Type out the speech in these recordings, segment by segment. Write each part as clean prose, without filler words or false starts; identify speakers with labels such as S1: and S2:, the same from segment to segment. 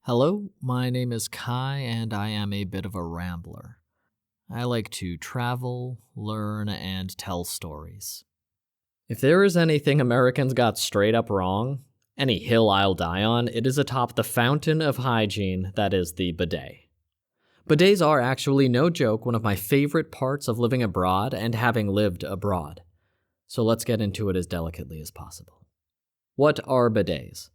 S1: Hello, my name is Kai, and I am a bit of a rambler. I like to travel, learn, and tell stories. If there is anything Americans got straight up wrong, any hill I'll die on, it is atop the fountain of hygiene that is the bidet. Bidets are actually, no joke, one of my favorite parts of living abroad and having lived abroad. So let's get into it as delicately as possible. What are bidets?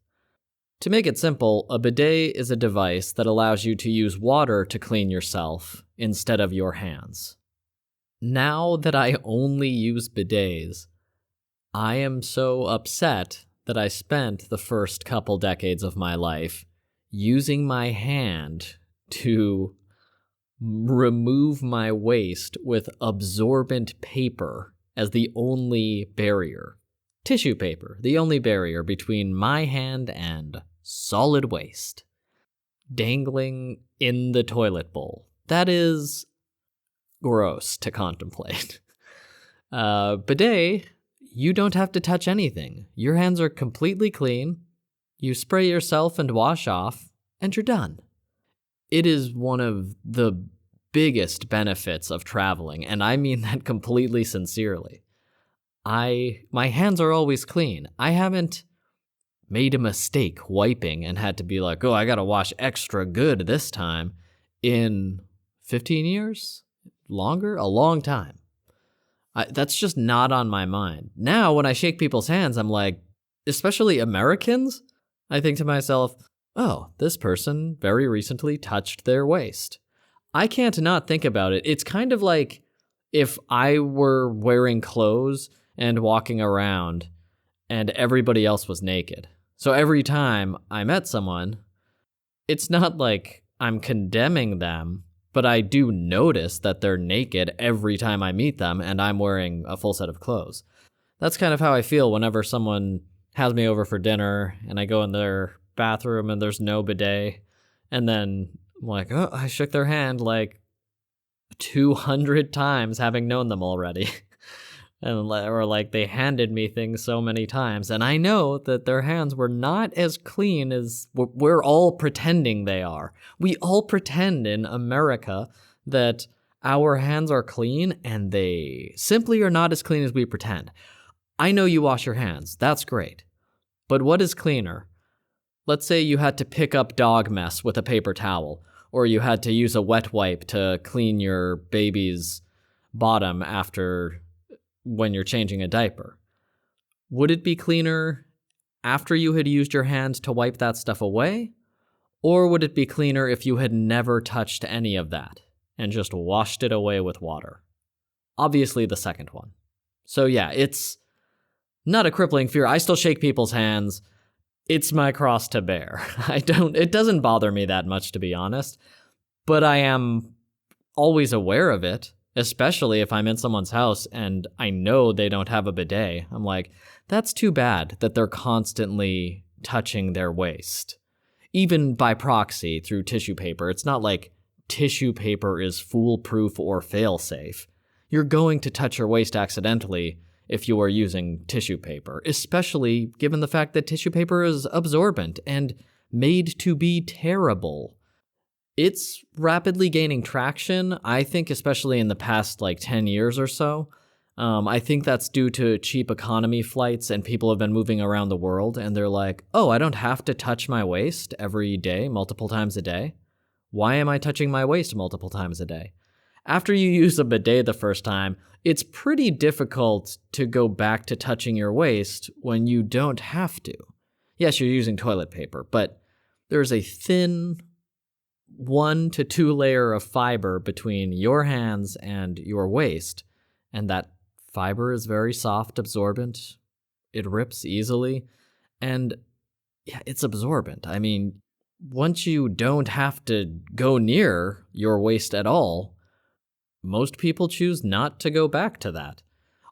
S1: To make it simple, a bidet is a device that allows you to use water to clean yourself instead of your hands. Now that I only use bidets, I am so upset that I spent the first couple decades of my life using my hand to remove my waste with absorbent paper as the only barrier. Tissue paper, the only barrier between my hand and solid waste dangling in the toilet bowl. That is gross to contemplate. Bidet, you don't have to touch anything. Your hands are completely clean. You spray yourself and wash off, and you're done. It is one of the biggest benefits of traveling, and I mean that completely sincerely. My hands are always clean. I haven't made a mistake wiping and had to be like, oh, I gotta wash extra good this time in 15 years? Longer? A long time. That's just not on my mind. Now, when I shake people's hands, I'm like, especially Americans, I think to myself, oh, this person very recently touched their waist. I can't not think about it. It's kind of like if I were wearing clothes and walking around and everybody else was naked. So every time I met someone, it's not like I'm condemning them, but I do notice that they're naked every time I meet them and I'm wearing a full set of clothes. That's kind of how I feel whenever someone has me over for dinner and I go in their bathroom and there's no bidet. And then I'm like, oh, I shook their hand like 200 times having known them already. Or like they handed me things so many times, and I know that their hands were not as clean as we're all pretending they are. We all pretend in America that our hands are clean, and they simply are not as clean as we pretend. I know you wash your hands. That's great. But what is cleaner? Let's say you had to pick up dog mess with a paper towel, or you had to use a wet wipe to clean your baby's bottom when you're changing a diaper. Would it be cleaner after you had used your hand to wipe that stuff away? Or would it be cleaner if you had never touched any of that and just washed it away with water? Obviously the second one. So yeah, it's not a crippling fear. I still shake people's hands. It's my cross to bear. It doesn't bother me that much, to be honest, but I am always aware of it. Especially if I'm in someone's house and I know they don't have a bidet. I'm like, that's too bad that they're constantly touching their waist. Even by proxy through tissue paper. It's not like tissue paper is foolproof or fail-safe. You're going to touch your waist accidentally if you are using tissue paper, especially given the fact that tissue paper is absorbent and made to be terrible. It's rapidly gaining traction, I think, especially in the past 10 years or so. I think that's due to cheap economy flights and people have been moving around the world and they're like, oh, I don't have to touch my waist every day, multiple times a day. Why am I touching my waist multiple times a day? After you use a bidet the first time, it's pretty difficult to go back to touching your waist when you don't have to. Yes, you're using toilet paper, but there's a thin 1 to 2 layer of fiber between your hands and your waist, and that fiber is very soft, absorbent. It rips easily, and yeah, it's absorbent. I mean, once you don't have to go near your waist at all, most people choose not to go back to that.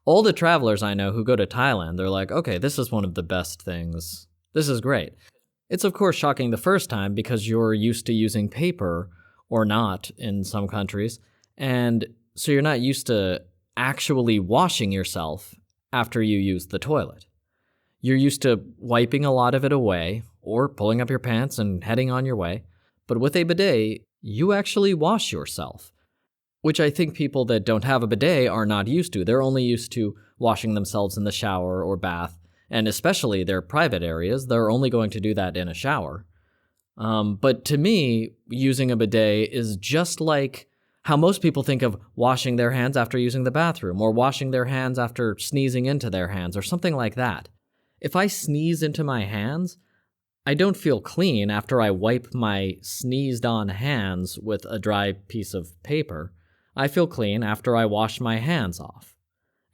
S1: All the travelers I know who go to Thailand, they're like, okay, this is one of the best things. This is great. It's of course shocking the first time because you're used to using paper, or not in some countries, and so you're not used to actually washing yourself after you use the toilet. You're used to wiping a lot of it away, or pulling up your pants and heading on your way. But with a bidet, you actually wash yourself, which I think people that don't have a bidet are not used to. They're only used to washing themselves in the shower or bath, and especially their private areas, they're only going to do that in a shower. But to me, using a bidet is just like how most people think of washing their hands after using the bathroom, or washing their hands after sneezing into their hands, or something like that. If I sneeze into my hands, I don't feel clean after I wipe my sneezed-on hands with a dry piece of paper. I feel clean after I wash my hands off.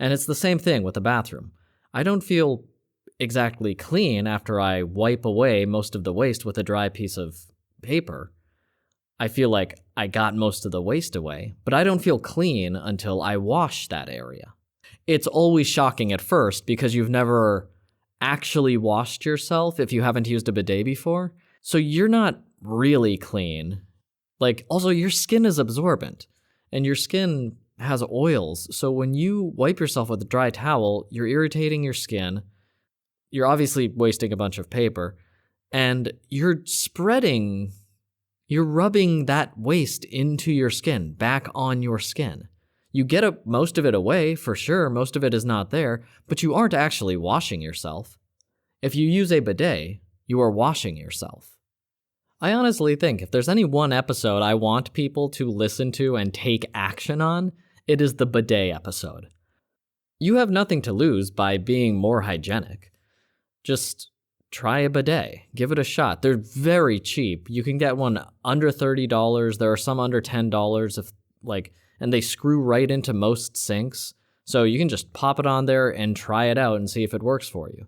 S1: And it's the same thing with the bathroom. I don't feel exactly clean after I wipe away most of the waste with a dry piece of paper. I feel like I got most of the waste away, but I don't feel clean until I wash that area. It's always shocking at first because you've never actually washed yourself if you haven't used a bidet before. So you're not really clean. Also, your skin is absorbent, and your skin has oils. So when you wipe yourself with a dry towel, you're irritating your skin. You're obviously wasting a bunch of paper, and you're rubbing that waste into your skin, back on your skin. You get most of it away, for sure, most of it is not there, but you aren't actually washing yourself. If you use a bidet, you are washing yourself. I honestly think if there's any one episode I want people to listen to and take action on, it is the bidet episode. You have nothing to lose by being more hygienic. Just try a bidet. Give it a shot. They're very cheap. You can get one under $30. There are some under $10 and they screw right into most sinks. So you can just pop it on there and try it out and see if it works for you.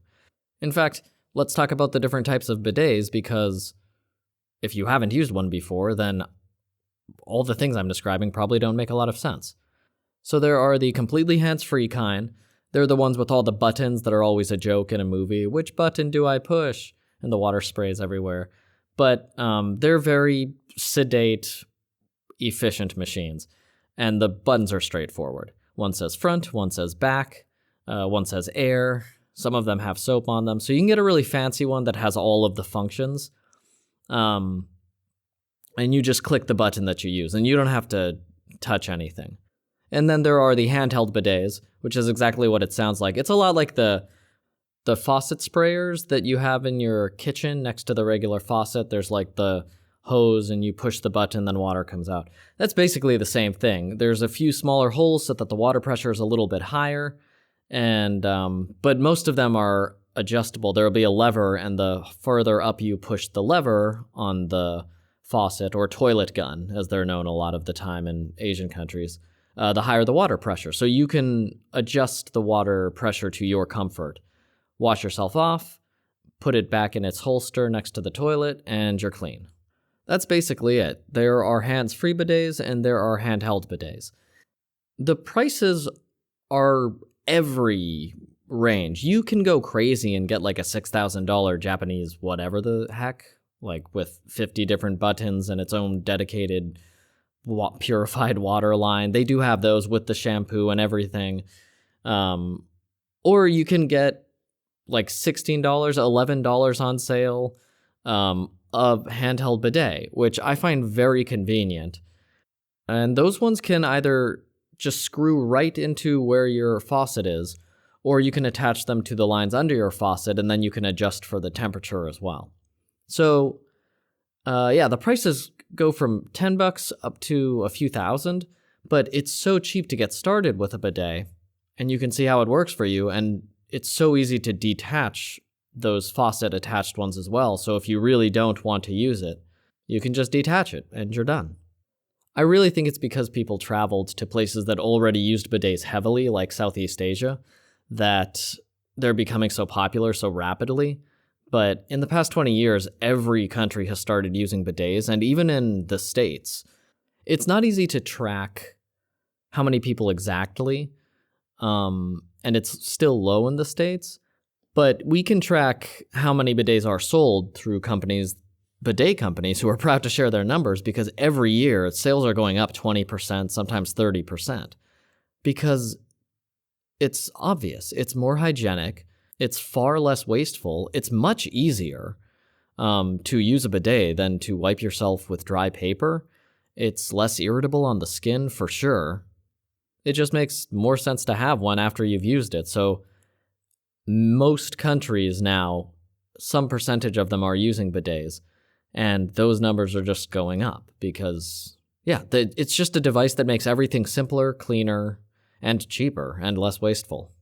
S1: In fact, let's talk about the different types of bidets, because if you haven't used one before, then all the things I'm describing probably don't make a lot of sense. So there are the completely hands-free kind. They're the ones with all the buttons that are always a joke in a movie. Which button do I push? And the water sprays everywhere. But they're very sedate, efficient machines. And the buttons are straightforward. One says front, one says back, one says air. Some of them have soap on them. So you can get a really fancy one that has all of the functions. And you just click the button that you use, and you don't have to touch anything. And then there are the handheld bidets, which is exactly what it sounds like. It's a lot like the faucet sprayers that you have in your kitchen next to the regular faucet. There's like the hose, and you push the button, then water comes out. That's basically the same thing. There's a few smaller holes so that the water pressure is a little bit higher, and but most of them are adjustable. There will be a lever, and the further up you push the lever on the faucet, or toilet gun, as they're known a lot of the time in Asian countries, the higher the water pressure. So you can adjust the water pressure to your comfort. Wash yourself off, put it back in its holster next to the toilet, and you're clean. That's basically it. There are hands-free bidets and there are handheld bidets. The prices are every range. You can go crazy and get like a $6,000 Japanese whatever the heck, like with 50 different buttons and its own dedicated purified water line. They do have those with the shampoo and everything. Or you can get like $16, $11 on sale of handheld bidet, which I find very convenient. And those ones can either just screw right into where your faucet is, or you can attach them to the lines under your faucet, and then you can adjust for the temperature as well. So, the prices go from $10 up to a few thousand, but it's so cheap to get started with a bidet, and you can see how it works for you, and it's so easy to detach those faucet-attached ones as well, so if you really don't want to use it, you can just detach it, and you're done. I really think it's because people traveled to places that already used bidets heavily, like Southeast Asia, that they're becoming so popular so rapidly. But in the past 20 years, every country has started using bidets, and even in the States. It's not easy to track how many people exactly, and it's still low in the States, but we can track how many bidets are sold through bidet companies who are proud to share their numbers, because every year sales are going up 20%, sometimes 30%, because it's obvious. It's more hygienic. It's far less wasteful. It's much easier. to use a bidet than to wipe yourself with dry paper. It's less irritable on the skin for sure. It just makes more sense to have one after you've used it. So most countries now, some percentage of them are using bidets, and those numbers are just going up because, it's just a device that makes everything simpler, cleaner, and cheaper, and less wasteful.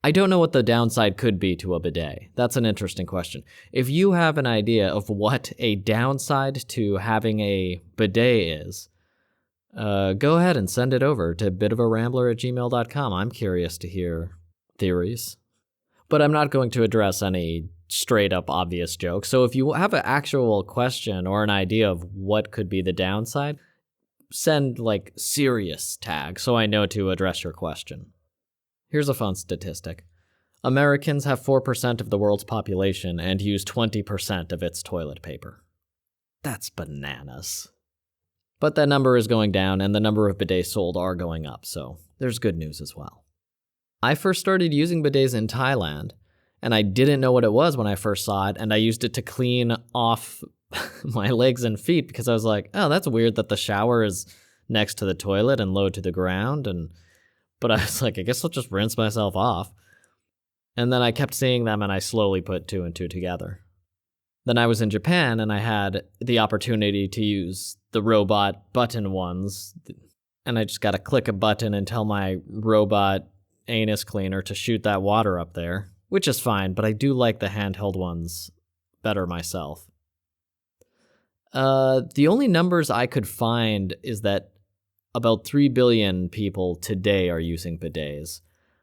S1: I don't know what the downside could be to a bidet. That's an interesting question. If you have an idea of what a downside to having a bidet is, go ahead and send it over to bitofarambler@gmail.com. I'm curious to hear theories. But I'm not going to address any straight up obvious jokes. So if you have an actual question or an idea of what could be the downside, send serious tag so I know to address your question. Here's a fun statistic. Americans have 4% of the world's population and use 20% of its toilet paper. That's bananas. But that number is going down and the number of bidets sold are going up, so there's good news as well. I first started using bidets in Thailand, and I didn't know what it was when I first saw it, and I used it to clean off my legs and feet because I was like, oh, that's weird that the shower is next to the toilet and low to the ground. But I was like, I guess I'll just rinse myself off. And then I kept seeing them, and I slowly put two and two together. Then I was in Japan, and I had the opportunity to use the robot button ones, and I just got to click a button and tell my robot anus cleaner to shoot that water up there, which is fine, but I do like the handheld ones better myself. The only numbers I could find is that about 3 billion people today are using bidets.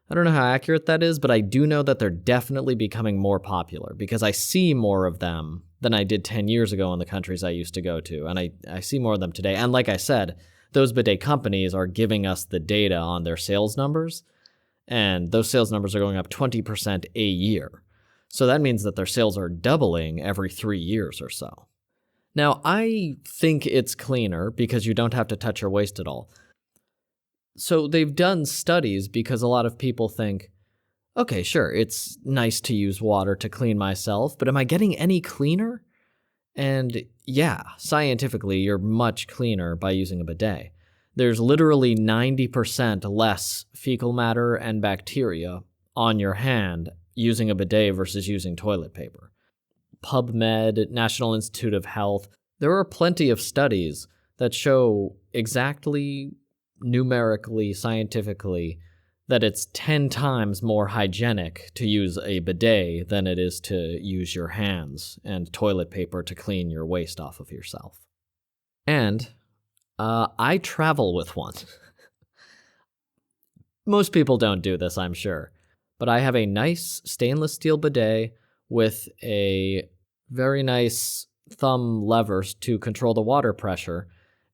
S1: I don't know how accurate that is, but I do know that they're definitely becoming more popular because I see more of them than I did 10 years ago in the countries I used to go to, and I see more of them today. And like I said, those bidet companies are giving us the data on their sales numbers, and those sales numbers are going up 20% a year. So that means that their sales are doubling every 3 years or so. Now, I think it's cleaner because you don't have to touch your waist at all. So they've done studies because a lot of people think, okay, sure, it's nice to use water to clean myself, but am I getting any cleaner? And yeah, scientifically, you're much cleaner by using a bidet. There's literally 90% less fecal matter and bacteria on your hand using a bidet versus using toilet paper. PubMed, National Institute of Health, there are plenty of studies that show exactly, numerically, scientifically, that it's 10 times more hygienic to use a bidet than it is to use your hands and toilet paper to clean your waste off of yourself. And I travel with one. Most people don't do this, I'm sure, but I have a nice stainless steel bidet with a very nice thumb levers to control the water pressure,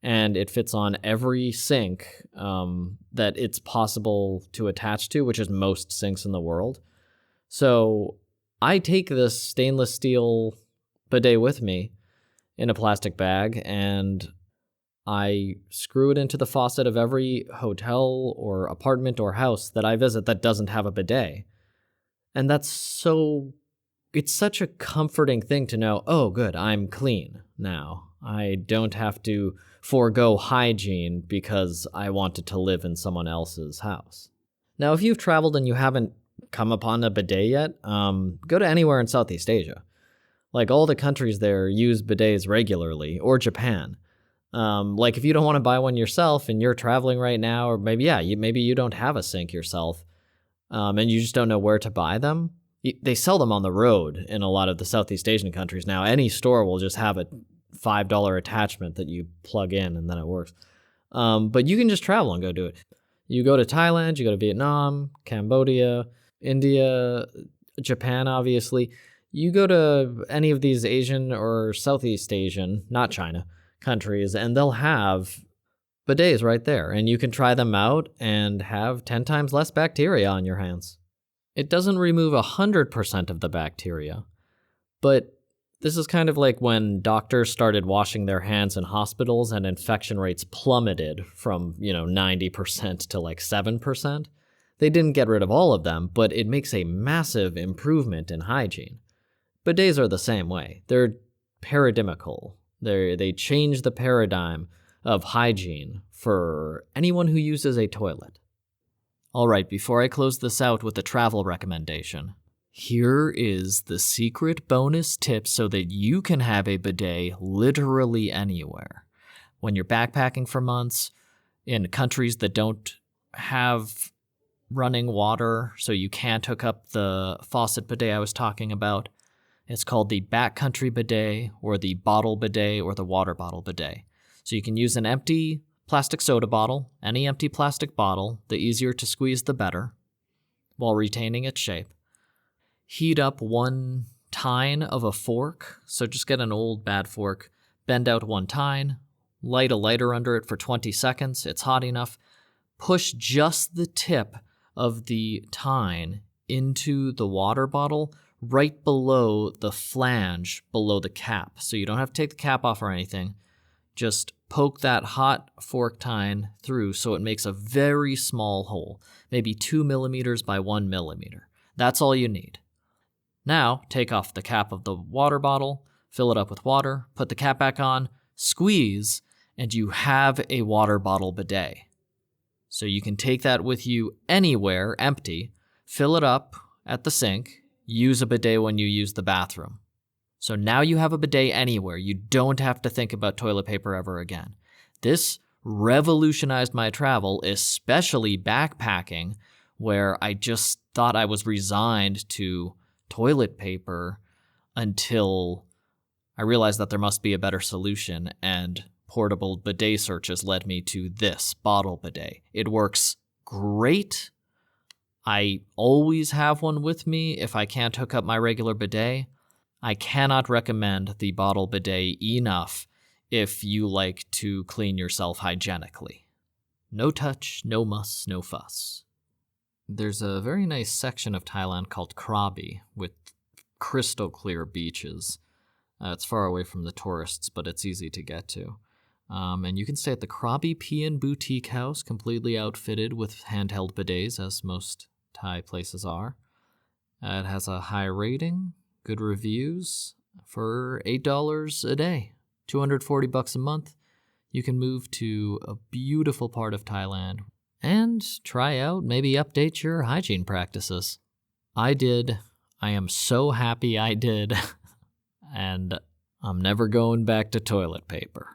S1: and it fits on every sink that it's possible to attach to, which is most sinks in the world. So I take this stainless steel bidet with me in a plastic bag, and I screw it into the faucet of every hotel or apartment or house that I visit that doesn't have a bidet. And it's such a comforting thing to know, oh, good, I'm clean now. I don't have to forego hygiene because I wanted to live in someone else's house. Now, if you've traveled and you haven't come upon a bidet yet, go to anywhere in Southeast Asia. All the countries there use bidets regularly, or Japan. If you don't want to buy one yourself and you're traveling right now, or maybe you don't have a sink yourself, and you just don't know where to buy them. They sell them on the road in a lot of the Southeast Asian countries now. Any store will just have a $5 attachment that you plug in and then it works. But you can just travel and go do it. You go to Thailand, you go to Vietnam, Cambodia, India, Japan, obviously. You go to any of these Asian or Southeast Asian, not China, countries, and they'll have bidets right there. And you can try them out and have 10 times less bacteria on your hands. It doesn't remove 100% of the bacteria, but this is kind of like when doctors started washing their hands in hospitals and infection rates plummeted from, 90% to 7%. They didn't get rid of all of them, but it makes a massive improvement in hygiene. Bidets are the same way. They're paradigmical. They change the paradigm of hygiene for anyone who uses a toilet. All right, before I close this out with a travel recommendation, here is the secret bonus tip so that you can have a bidet literally anywhere. When you're backpacking for months in countries that don't have running water, so you can't hook up the faucet bidet I was talking about, it's called the backcountry bidet or the bottle bidet or the water bottle bidet. So you can use an empty plastic soda bottle, any empty plastic bottle, the easier to squeeze the better, while retaining its shape. Heat up 1 tine of a fork, so just get an old bad fork, bend out 1 tine, light a lighter under it for 20 seconds, it's hot enough, push just the tip of the tine into the water bottle right below the flange, below the cap. So you don't have to take the cap off or anything. Just poke that hot fork tine through so it makes a very small hole, maybe 2 millimeters by 1 millimeter. That's all you need. Now, take off the cap of the water bottle, fill it up with water, put the cap back on, squeeze, and you have a water bottle bidet. So you can take that with you anywhere, empty, fill it up at the sink, use a bidet when you use the bathroom. So now you have a bidet anywhere. You don't have to think about toilet paper ever again. This revolutionized my travel, especially backpacking, where I just thought I was resigned to toilet paper until I realized that there must be a better solution, and portable bidet searches led me to this bottle bidet. It works great. I always have one with me if I can't hook up my regular bidet. I cannot recommend the bottle bidet enough if you like to clean yourself hygienically. No touch, no muss, no fuss. There's a very nice section of Thailand called Krabi with crystal clear beaches. It's far away from the tourists, but it's easy to get to. And you can stay at the Krabi Pian Boutique House, completely outfitted with handheld bidets, as most Thai places are. It has a high rating, good reviews, for $8 a day, $240 a month. You can move to a beautiful part of Thailand and try out, maybe update your hygiene practices. I did. I am so happy I did. And I'm never going back to toilet paper.